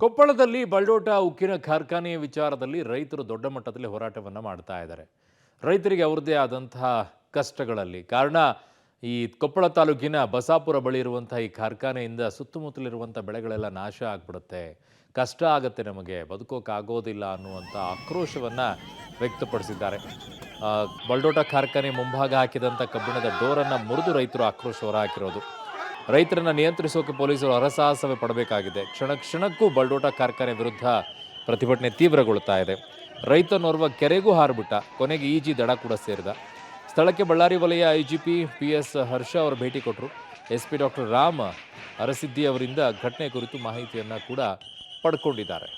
ಕೊಪ್ಪಳದಲ್ಲಿ ಬಲ್ಡೋಟ ಉಕ್ಕಿನ ಕಾರ್ಖಾನೆಯ ವಿಚಾರದಲ್ಲಿ ರೈತರು ದೊಡ್ಡ ಮಟ್ಟದಲ್ಲಿ ಹೋರಾಟವನ್ನು ಮಾಡ್ತಾ ಇದ್ದಾರೆ. ರೈತರಿಗೆ ಅವರದೇ ಆದಂತಹ ಕಷ್ಟಗಳಲ್ಲಿ ಕಾರಣ ಈ ಕೊಪ್ಪಳ ತಾಲೂಕಿನ ಬಸಾಪುರ ಬಳಿ ಇರುವಂತಹ ಈ ಕಾರ್ಖಾನೆಯಿಂದ ಸುತ್ತಮುತ್ತಲಿರುವಂಥ ಬೆಳೆಗಳೆಲ್ಲ ನಾಶ ಆಗ್ಬಿಡುತ್ತೆ, ಕಷ್ಟ ಆಗುತ್ತೆ, ನಮಗೆ ಬದುಕೋಕ್ಕಾಗೋದಿಲ್ಲ ಅನ್ನುವಂಥ ಆಕ್ರೋಶವನ್ನು ವ್ಯಕ್ತಪಡಿಸಿದ್ದಾರೆ. ಬಲ್ಡೋಟ ಕಾರ್ಖಾನೆ ಮುಂಭಾಗ ಹಾಕಿದಂಥ ಕಬ್ಬಿಣದ ಡೋರನ್ನು ಮುರಿದು ರೈತರು ಆಕ್ರೋಶ ಹೊರಹಾಕಿರೋದು. ರೈತರನ್ನು ನಿಯಂತ್ರಿಸೋಕೆ ಪೊಲೀಸರು ಹರಸಾಹಸವೇ ಪಡಬೇಕಾಗಿದೆ. ಕ್ಷಣ ಕ್ಷಣಕ್ಕೂ ಬಲ್ಡೋಟ ಕಾರ್ಖಾನೆ ವಿರುದ್ಧ ಪ್ರತಿಭಟನೆ ತೀವ್ರಗೊಳ್ತಾ ಇದೆ. ರೈತನೋರ್ವ ಕೆರೆಗೂ ಹಾರಿಬಿಟ್ಟ, ಕೊನೆಗೆ ಈಜಿ ದಡ ಕೂಡ ಸೇರಿದ. ಸ್ಥಳಕ್ಕೆ ಬಳ್ಳಾರಿ ವಲಯ ಐಜಿಪಿ PS ಹರ್ಷ ಅವರು ಭೇಟಿ ಕೊಟ್ಟರು. SP ಡಾಕ್ಟರ್ ರಾಮ್ ಅರಸಿದ್ದಿ ಅವರಿಂದ ಘಟನೆ ಕುರಿತು ಮಾಹಿತಿಯನ್ನು ಕೂಡ ಪಡ್ಕೊಂಡಿದ್ದಾರೆ.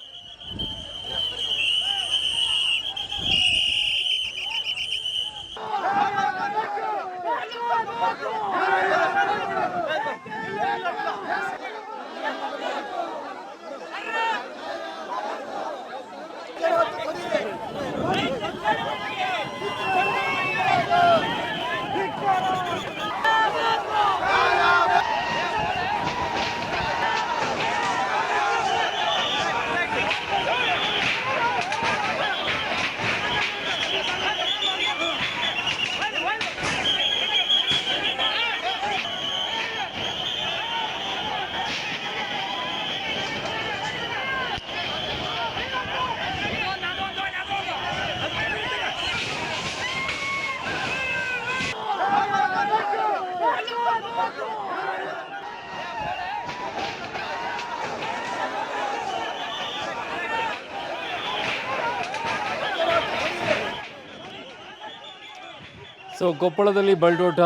ಕೊಪ್ಪಳದಲ್ಲಿ ಬಲ್ಡೋಟ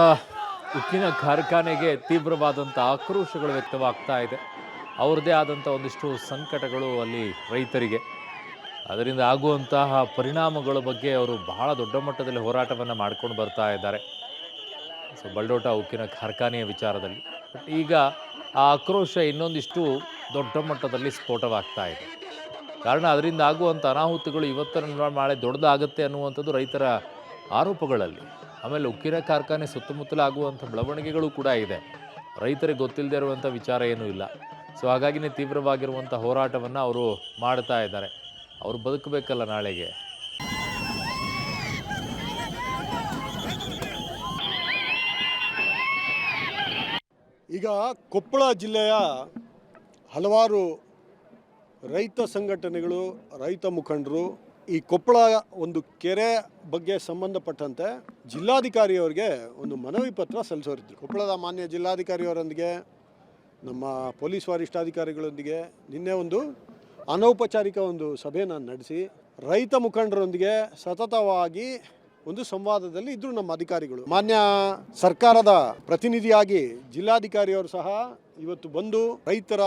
ಉಕ್ಕಿನ ಕಾರ್ಖಾನೆಗೆ ತೀವ್ರವಾದಂಥ ಆಕ್ರೋಶಗಳು ವ್ಯಕ್ತವಾಗ್ತಾ ಇದೆ. ಅವ್ರದ್ದೇ ಆದಂಥ ಒಂದಿಷ್ಟು ಸಂಕಟಗಳು ಅಲ್ಲಿ ರೈತರಿಗೆ, ಅದರಿಂದ ಆಗುವಂತಹ ಪರಿಣಾಮಗಳ ಬಗ್ಗೆ ಅವರು ಬಹಳ ದೊಡ್ಡ ಮಟ್ಟದಲ್ಲಿ ಹೋರಾಟವನ್ನು ಮಾಡ್ಕೊಂಡು ಬರ್ತಾ ಇದ್ದಾರೆ. ಬಲ್ಡೋಟ ಉಕ್ಕಿನ ಕಾರ್ಖಾನೆಯ ವಿಚಾರದಲ್ಲಿ ಬಟ್ ಈಗ ಆ ಆಕ್ರೋಶ ಇನ್ನೊಂದಿಷ್ಟು ದೊಡ್ಡ ಮಟ್ಟದಲ್ಲಿ ಸ್ಫೋಟವಾಗ್ತಾ ಇದೆ. ಕಾರಣ ಅದರಿಂದ ಆಗುವಂಥ ಅನಾಹುತಗಳು ಇವತ್ತರ ನಾಳೆ ದೊಡ್ಡದಾಗುತ್ತೆ ಅನ್ನುವಂಥದ್ದು ರೈತರ ಆರೋಪಗಳಲ್ಲಿ. ಆಮೇಲೆ ಉಕ್ಕಿನ ಕಾರ್ಖಾನೆ ಸುತ್ತಮುತ್ತಲಾಗುವಂಥ ಬೆಳವಣಿಗೆಗಳು ಕೂಡ ಇದೆ. ರೈತರಿಗೆ ಗೊತ್ತಿಲ್ಲದೆ ಇರುವಂಥ ವಿಚಾರ ಏನೂ ಇಲ್ಲ. ಹಾಗಾಗಿನೇ ತೀವ್ರವಾಗಿರುವಂಥ ಹೋರಾಟವನ್ನು ಅವರು ಮಾಡ್ತಾ ಇದ್ದಾರೆ. ಅವರು ಬದುಕಬೇಕಲ್ಲ ನಾಳೆಗೆ. ಈಗ ಕೊಪ್ಪಳ ಜಿಲ್ಲೆಯ ಹಲವಾರು ರೈತ ಸಂಘಟನೆಗಳು, ರೈತ ಮುಖಂಡರು ಈ ಕೊಪ್ಪಳ ಒಂದು ಕೆರೆ ಬಗ್ಗೆ ಸಂಬಂಧಪಟ್ಟಂತೆ ಜಿಲ್ಲಾಧಿಕಾರಿಯವರಿಗೆ ಒಂದು ಮನವಿ ಪತ್ರ ಸಲ್ಲಿಸೋರಿದ್ರು. ಕೊಪ್ಪಳದ ಮಾನ್ಯ ಜಿಲ್ಲಾಧಿಕಾರಿಯವರೊಂದಿಗೆ, ನಮ್ಮ ಪೊಲೀಸ್ ವರಿಷ್ಠಾಧಿಕಾರಿಗಳೊಂದಿಗೆ ನಿನ್ನೆ ಒಂದು ಅನೌಪಚಾರಿಕ ಒಂದು ಸಭೆಯನ್ನು ನಡೆಸಿ ರೈತ ಮುಖಂಡರೊಂದಿಗೆ ಸತತವಾಗಿ ಒಂದು ಸಂವಾದದಲ್ಲಿ ಇದ್ದರು ನಮ್ಮ ಅಧಿಕಾರಿಗಳು. ಮಾನ್ಯ ಸರ್ಕಾರದ ಪ್ರತಿನಿಧಿಯಾಗಿ ಜಿಲ್ಲಾಧಿಕಾರಿಯವರು ಸಹ ಇವತ್ತು ಬಂದು ರೈತರ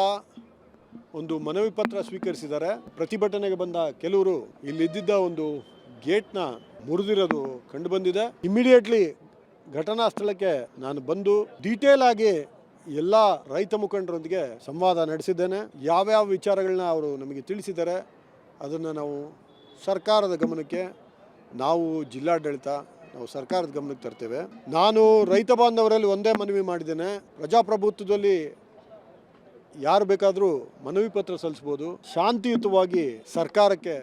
ಒಂದು ಮನವಿ ಪತ್ರ ಸ್ವೀಕರಿಸಿದ್ದಾರೆ. ಪ್ರತಿಭಟನೆಗೆ ಬಂದ ಕೆಲವರು ಇಲ್ಲಿದ್ದ ಒಂದು ಗೇಟ್ನ ಮುರಿದಿರೋದು ಕಂಡು ಬಂದಿದೆ. ಇಮಿಡಿಯೇಟ್ಲಿ ಘಟನಾ ಸ್ಥಳಕ್ಕೆ ನಾನು ಬಂದು ಡೀಟೇಲ್ ಆಗಿ ಎಲ್ಲ ರೈತ ಮುಖಂಡರೊಂದಿಗೆ ಸಂವಾದ ನಡೆಸಿದ್ದೇನೆ. ಯಾವ್ಯಾವ ವಿಚಾರಗಳನ್ನ ಅವರು ನಮಗೆ ತಿಳಿಸಿದ್ದಾರೆ ಅದನ್ನು ನಾವು ಸರ್ಕಾರದ ಗಮನಕ್ಕೆ, ನಾವು ಜಿಲ್ಲಾಡಳಿತ, ನಾವು ಸರ್ಕಾರದ ಗಮನಕ್ಕೆ ತರ್ತೇವೆ. ನಾನು ರೈತ ಬಾಂಧವರಲ್ಲಿ ಒಂದೇ ಮನವಿ ಮಾಡಿದ್ದೇನೆ, ಪ್ರಜಾಪ್ರಭುತ್ವದಲ್ಲಿ ಯಾರು ಬೇಕಾದರೂ ಮನವಿ ಪತ್ರ ಸಲ್ಲಿಸ್ಬೋದು. ಶಾಂತಿಯುತವಾಗಿ ಸರ್ಕಾರಕ್ಕೆ